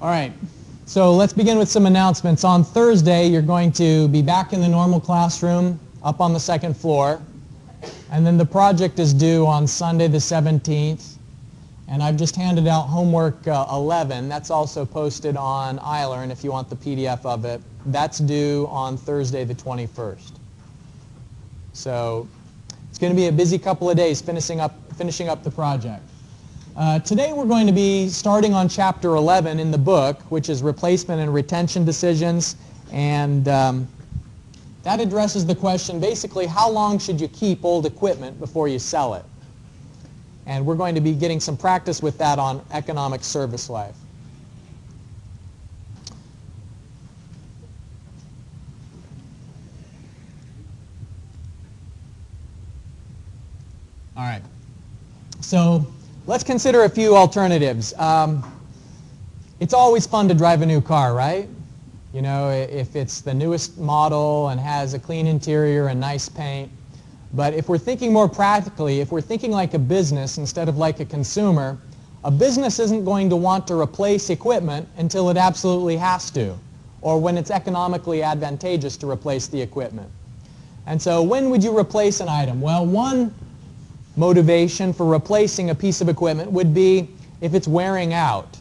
All right, so let's begin with some announcements. On Thursday, you're going to be back in the normal classroom up on the second floor. And then the project is due on Sunday the 17th. And I've just handed out homework 11. That's also posted on iLearn if you want the PDF of it. That's due on Thursday the 21st. So it's going to be a busy couple of days finishing up the project. Today we're going to be starting on Chapter 11 in the book, which is Replacement and Retention Decisions. And that addresses the question, basically, how long should you keep old equipment before you sell it? And we're going to be getting some practice with that on economic service life. All right. So let's consider a few alternatives. It's always fun to drive a new car, right? You know, if it's the newest model and has a clean interior and nice paint. But if we're thinking more practically, if we're thinking like a business instead of like a consumer, a business isn't going to want to replace equipment until it absolutely has to, or when it's economically advantageous to replace the equipment. And so when would you replace an item? Well, one motivation for replacing a piece of equipment would be if it's wearing out.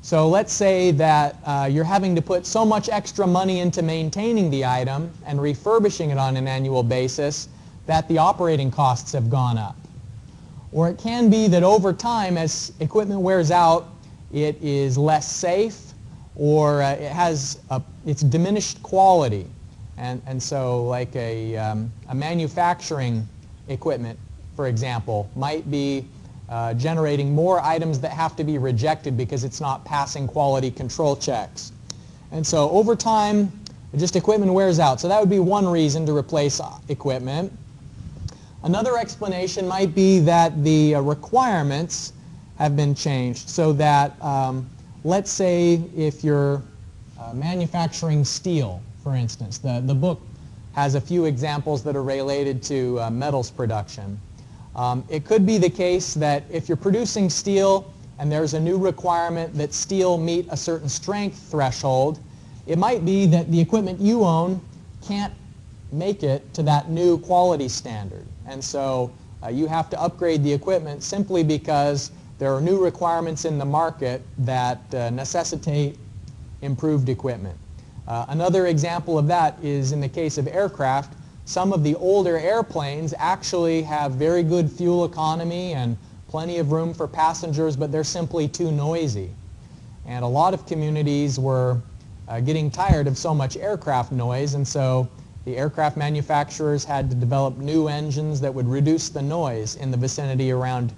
So let's say that you're having to put so much extra money into maintaining the item and refurbishing it on an annual basis that the operating costs have gone up. Or it can be that over time, as equipment wears out, it is less safe, or it's diminished quality. And so like a manufacturing equipment, for example, might be generating more items that have to be rejected because it's not passing quality control checks. And so over time, just equipment wears out. So that would be one reason to replace equipment. Another explanation might be that the requirements have been changed, so that let's say if you're manufacturing steel, for instance. The book has a few examples that are related to metals production. It could be the case that if you're producing steel and there's a new requirement that steel meet a certain strength threshold, it might be that the equipment you own can't make it to that new quality standard. And so you have to upgrade the equipment simply because there are new requirements in the market that necessitate improved equipment. Another example of that is in the case of aircraft. Some of the older airplanes actually have very good fuel economy and plenty of room for passengers, but they're simply too noisy. And a lot of communities were getting tired of so much aircraft noise, and so the aircraft manufacturers had to develop new engines that would reduce the noise in the vicinity around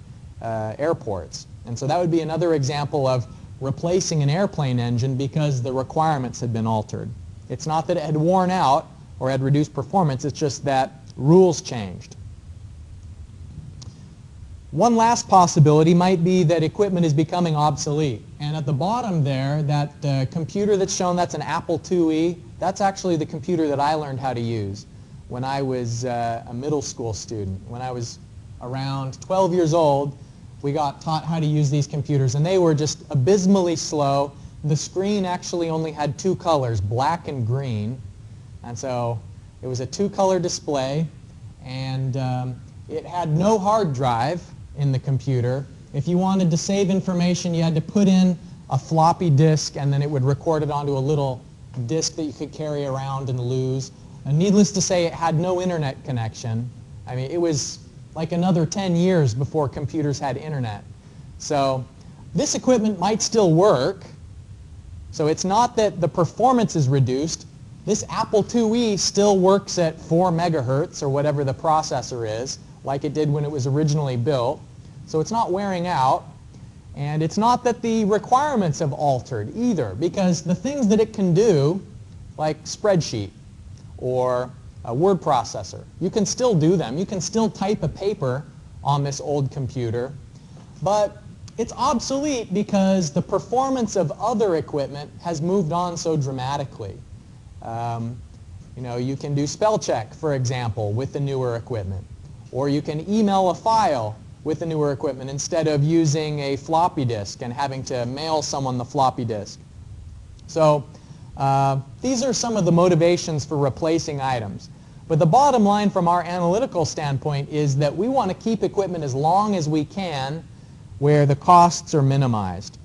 airports. And so that would be another example of replacing an airplane engine because the requirements had been altered. It's not that it had worn out or had reduced performance, it's just that rules changed. One last possibility might be that equipment is becoming obsolete. And at the bottom there, that computer that's shown, that's an Apple IIe. That's actually the computer that I learned how to use when I was a middle school student. When I was around 12 years old, we got taught how to use these computers, and they were just abysmally slow. The screen actually only had two colors, black and green. And so it was a two-color display, and it had no hard drive in the computer. If you wanted to save information, you had to put in a floppy disk, and then it would record it onto a little disk that you could carry around and lose. And needless to say, it had no internet connection. I mean, it was like another 10 years before computers had internet. So this equipment might still work. So it's not that the performance is reduced. This Apple IIe still works at 4 megahertz or whatever the processor is, like it did when it was originally built. So it's not wearing out. And it's not that the requirements have altered either, because the things that it can do, like spreadsheet or a word processor, you can still do them. You can still type a paper on this old computer, but it's obsolete because the performance of other equipment has moved on so dramatically. You know, you can do spell check, for example, with the newer equipment, or you can email a file with the newer equipment instead of using a floppy disk and having to mail someone the floppy disk. So these are some of the motivations for replacing items. But the bottom line from our analytical standpoint is that we want to keep equipment as long as we can where the costs are minimized.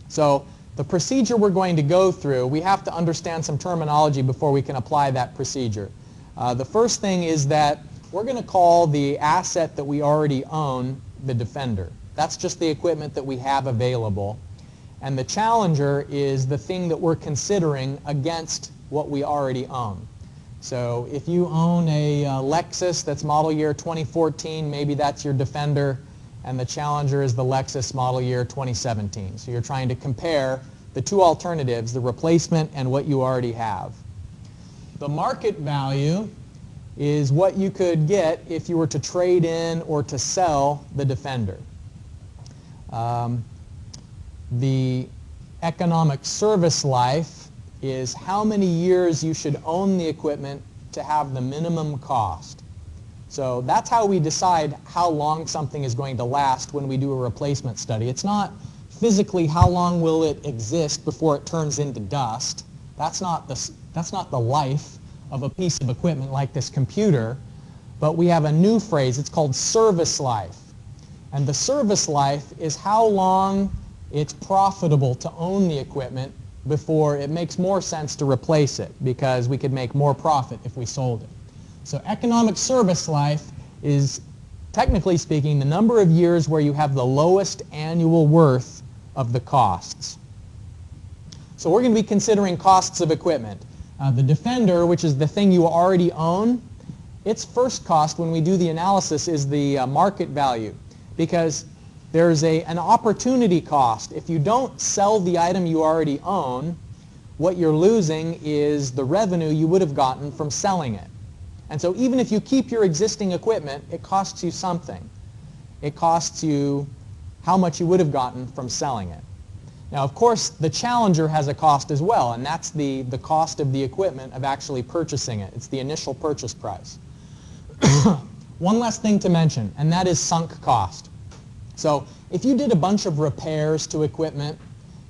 So the procedure we're going to go through, we have to understand some terminology before we can apply that procedure. The first thing is that we're going to call the asset that we already own the defender. That's just the equipment that we have available. And the challenger is the thing that we're considering against what we already own. So if you own a Lexus that's model year 2014, maybe that's your defender, and the challenger is the Lexus model year 2017. So you're trying to compare the two alternatives, the replacement and what you already have. The market value is what you could get if you were to trade in or to sell the defender. The economic service life is how many years you should own the equipment to have the minimum cost. So that's how we decide how long something is going to last when we do a replacement study. It's not physically how long will it exist before it turns into dust. That's not the life of a piece of equipment like this computer. But we have a new phrase. It's called service life. And the service life is how long it's profitable to own the equipment before it makes more sense to replace it, because we could make more profit if we sold it. So economic service life is, technically speaking, the number of years where you have the lowest annual worth of the costs. So we're going to be considering costs of equipment. The defender, which is the thing you already own, its first cost when we do the analysis is the market value, because there's an opportunity cost. If you don't sell the item you already own, what you're losing is the revenue you would have gotten from selling it. And so even if you keep your existing equipment, it costs you something. It costs you how much you would have gotten from selling it. Now, of course, the challenger has a cost as well, and that's the cost of the equipment of actually purchasing it. It's the initial purchase price. One last thing to mention, and that is sunk cost. So if you did a bunch of repairs to equipment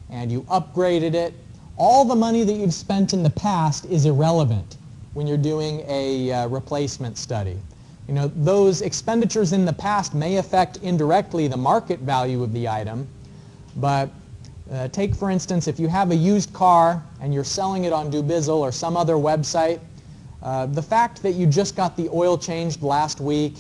and you upgraded it, all the money that you've spent in the past is irrelevant when you're doing a replacement study. You know, those expenditures in the past may affect indirectly the market value of the item, but take, for instance, if you have a used car and you're selling it on Dubizzle or some other website, the fact that you just got the oil changed last week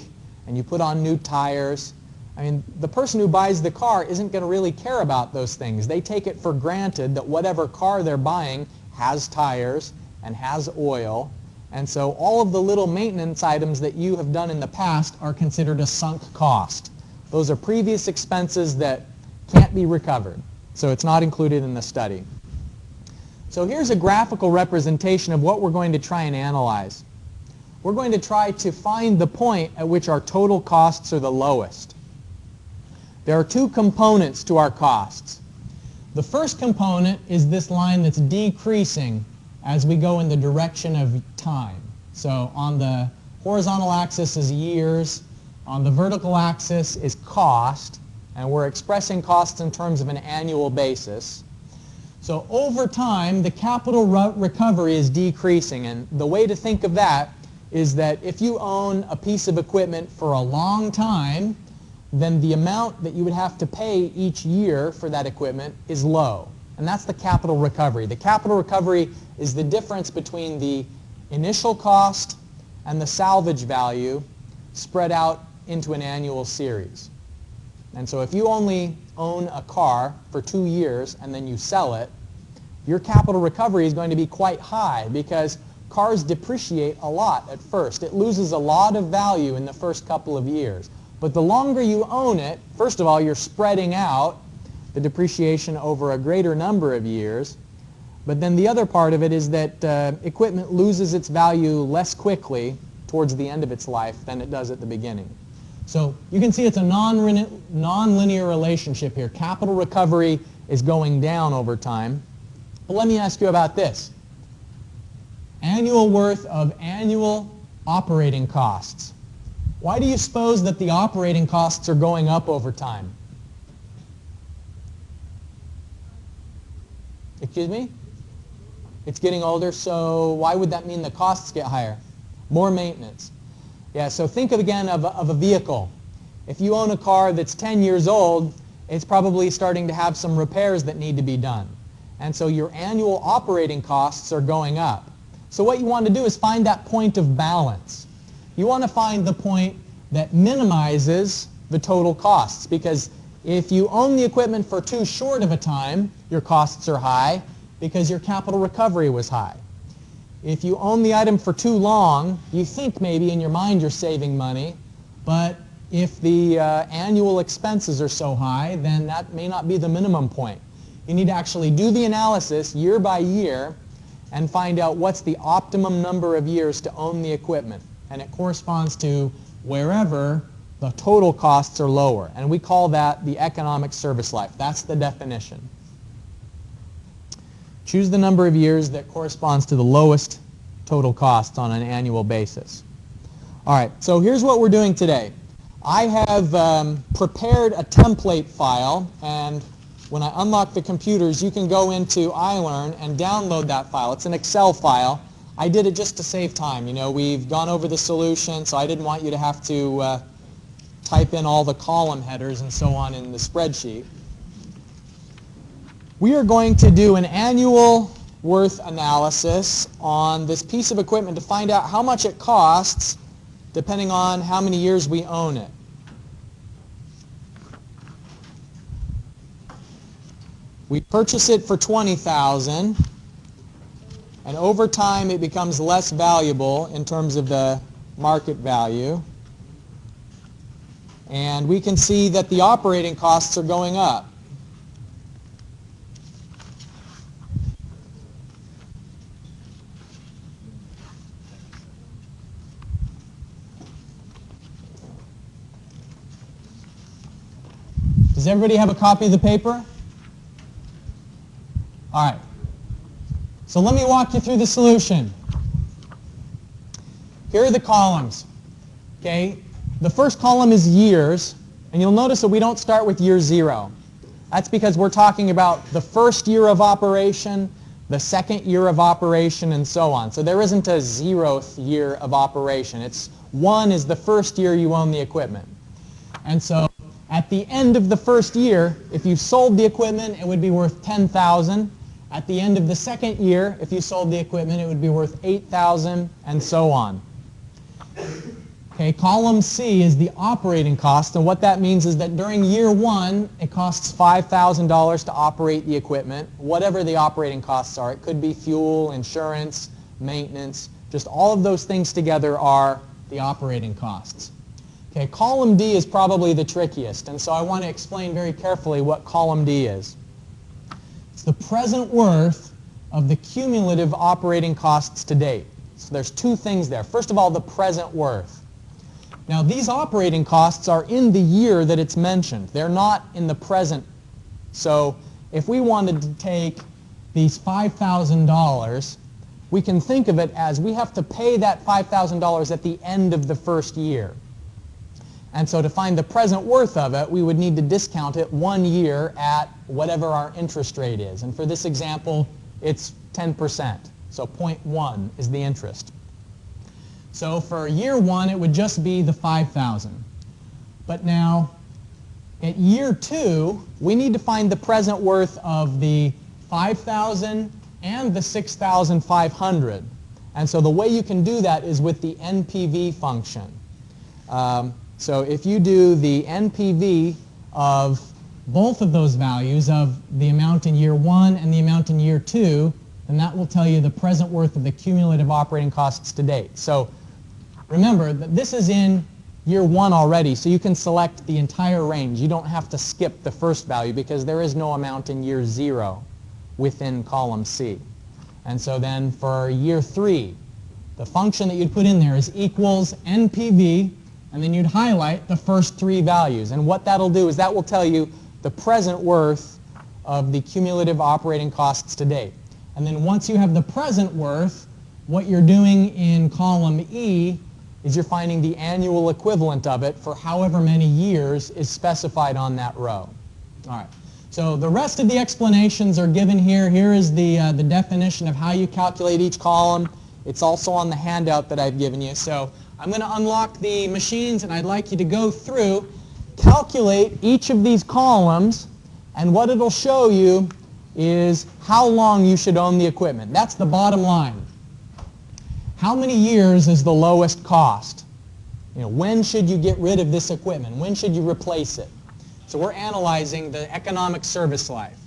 and you put on new tires, I mean, the person who buys the car isn't going to really care about those things. They take it for granted that whatever car they're buying has tires and has oil. And so all of the little maintenance items that you have done in the past are considered a sunk cost. Those are previous expenses that can't be recovered. So it's not included in the study. So here's a graphical representation of what we're going to try and analyze. We're going to try to find the point at which our total costs are the lowest. There are two components to our costs. The first component is this line that's decreasing as we go in the direction of time. So on the horizontal axis is years, on the vertical axis is cost, and we're expressing costs in terms of an annual basis. So over time, the capital recovery is decreasing, and the way to think of that is that if you own a piece of equipment for a long time, then the amount that you would have to pay each year for that equipment is low. And that's the capital recovery. The capital recovery is the difference between the initial cost and the salvage value spread out into an annual series. And so if you only own a car for 2 years and then you sell it, your capital recovery is going to be quite high because cars depreciate a lot at first. It loses a lot of value in the first couple of years. But the longer you own it, first of all, you're spreading out the depreciation over a greater number of years. But then the other part of it is that equipment loses its value less quickly towards the end of its life than it does at the beginning. So you can see it's a non-linear relationship here. Capital recovery is going down over time. But let me ask you about this. Annual worth of annual operating costs. Why do you suppose that the operating costs are going up over time? Excuse me? It's getting older, so why would that mean the costs get higher? More maintenance. Yeah, so think again of a vehicle. If you own a car that's 10 years old, it's probably starting to have some repairs that need to be done. And so your annual operating costs are going up. So what you want to do is find that point of balance. You want to find the point that minimizes the total costs, because if you own the equipment for too short of a time, your costs are high because your capital recovery was high. If you own the item for too long, you think maybe in your mind you're saving money, but if the annual expenses are so high, then that may not be the minimum point. You need to actually do the analysis year by year and find out what's the optimum number of years to own the equipment. And it corresponds to wherever the total costs are lower. And we call that the economic service life. That's the definition. Choose the number of years that corresponds to the lowest total costs on an annual basis. All right, so here's what we're doing today. I have prepared a template file, and when I unlock the computers, you can go into iLearn and download that file. It's an Excel file. I did it just to save time. You know, we've gone over the solution, so I didn't want you to have to type in all the column headers and so on in the spreadsheet. We are going to do an annual worth analysis on this piece of equipment to find out how much it costs depending on how many years we own it. We purchase it for $20,000, and over time it becomes less valuable in terms of the market value. And we can see that the operating costs are going up. Does everybody have a copy of the paper? All right. So let me walk you through the solution. Here are the columns. Okay? The first column is years, and you'll notice that we don't start with year 0. That's because we're talking about the first year of operation, the second year of operation, and so on. So there isn't a 0th year of operation. It's 1 is the first year you own the equipment. And so at the end of the first year, if you sold the equipment, it would be worth $10,000. At the end of the second year, if you sold the equipment, it would be worth $8,000, and so on. Okay, column C is the operating cost, and what that means is that during year 1, it costs $5,000 to operate the equipment, whatever the operating costs are. It could be fuel, insurance, maintenance. Just all of those things together are the operating costs. Okay, column D is probably the trickiest, and so I want to explain very carefully what column D is. It's the present worth of the cumulative operating costs to date. So there's two things there. First of all, the present worth. Now these operating costs are in the year that it's mentioned. They're not in the present. So if we wanted to take these $5,000, we can think of it as we have to pay that $5,000 at the end of the first year. And so to find the present worth of it, we would need to discount it 1 year at whatever our interest rate is. And for this example, it's 10%. So 0.1 is the interest. So for year 1, it would just be the $5,000. But now, at year 2, we need to find the present worth of the $5,000 and the $6,500. And so the way you can do that is with the NPV function. So if you do the NPV of both of those values, of the amount in year 1 and the amount in year 2, then that will tell you the present worth of the cumulative operating costs to date. So remember that this is in year 1 already, so you can select the entire range. You don't have to skip the first value because there is no amount in year 0 within column C. And so then for year 3, the function that you'd put in there is equals NPV, and then you'd highlight the first 3 values. And what that'll do is that will tell you the present worth of the cumulative operating costs to date. And then once you have the present worth, what you're doing in column E is you're finding the annual equivalent of it for however many years is specified on that row. All right. So the rest of the explanations are given here. Here is the definition of how you calculate each column. It's also on the handout that I've given you. So I'm going to unlock the machines, and I'd like you to go through, calculate each of these columns, and what it'll show you is how long you should own the equipment. That's the bottom line. How many years is the lowest cost? When should you get rid of this equipment? When should you replace it? So we're analyzing the economic service life.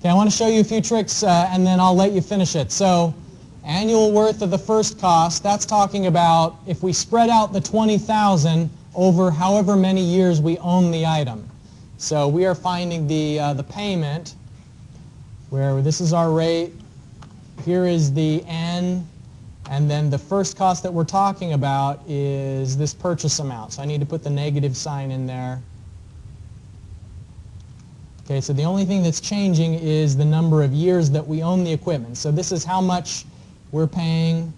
Okay, I want to show you a few tricks and then I'll let you finish it. So, annual worth of the first cost, that's talking about if we spread out the 20,000 over however many years we own the item. So we are finding the payment where this is our rate, here is the N, and then the first cost that we're talking about is this purchase amount. So I need to put the negative sign in there. Okay, so the only thing that's changing is the number of years that we own the equipment. So this is how much we're paying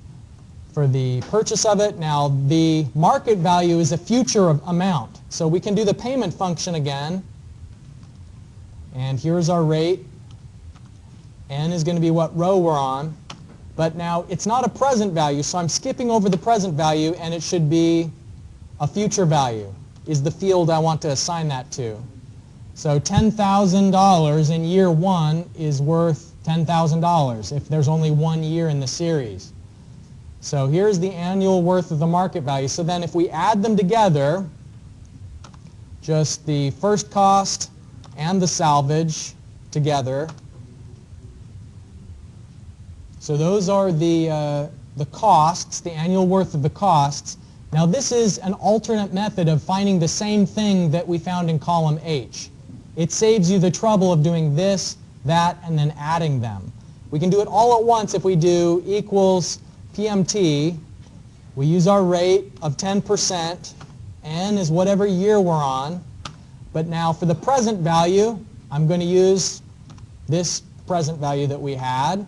for the purchase of it. Now the market value is a future amount. So we can do the payment function again. And here's our rate. N is going to be what row we're on. But now it's not a present value, so I'm skipping over the present value and it should be a future value is the field I want to assign that to. So $10,000 in year one is worth $10,000 if there's only 1 year in the series. So here's the annual worth of the market value. So then if we add them together, just the first cost and the salvage together, so those are the costs, the annual worth of the costs. Now this is an alternate method of finding the same thing that we found in column H. It saves you the trouble of doing this, that, and then adding them. We can do it all at once if we do equals PMT. We use our rate of 10%. N is whatever year we're on. But now for the present value, I'm going to use this present value that we had.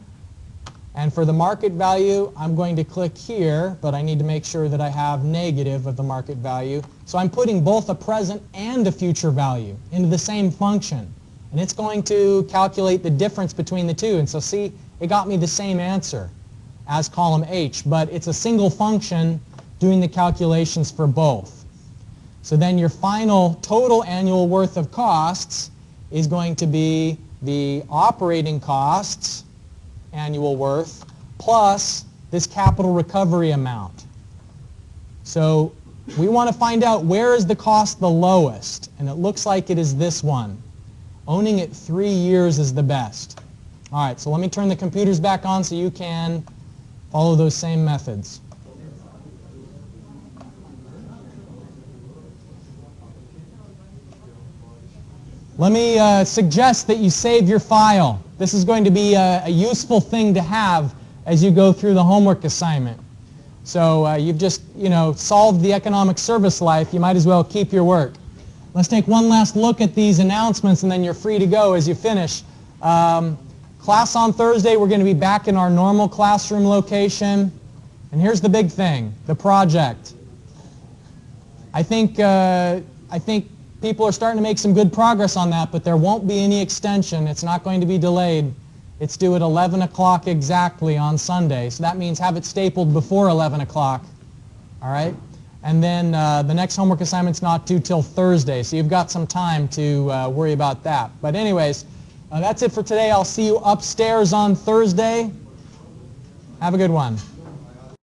And for the market value, I'm going to click here, but I need to make sure that I have negative of the market value. So I'm putting both a present and a future value into the same function. And it's going to calculate the difference between the two. And so see, it got me the same answer as column H, but it's a single function doing the calculations for both. So then your final total annual worth of costs is going to be the operating costs annual worth plus this capital recovery amount. So we want to find out where is the cost the lowest, and it looks like it is this one. Owning it 3 years is the best. All right, so let me turn the computers back on so you can follow those same methods. Let me suggest that you save your file. this is going to be a useful thing to have as you go through the homework assignment. So you've just, solved the economic service life. You might as well keep your work. Let's take one last look at these announcements, and then you're free to go as you finish. Class on Thursday, we're going to be back in our normal classroom location. And here's the big thing, the project. I think people are starting to make some good progress on that, but there won't be any extension. It's not going to be delayed. It's due at 11 o'clock exactly on Sunday. So that means have it stapled before 11 o'clock. All right? And then the next homework assignment's not due till Thursday, so you've got some time to worry about that. But anyways, that's it for today. I'll see you upstairs on Thursday. Have a good one.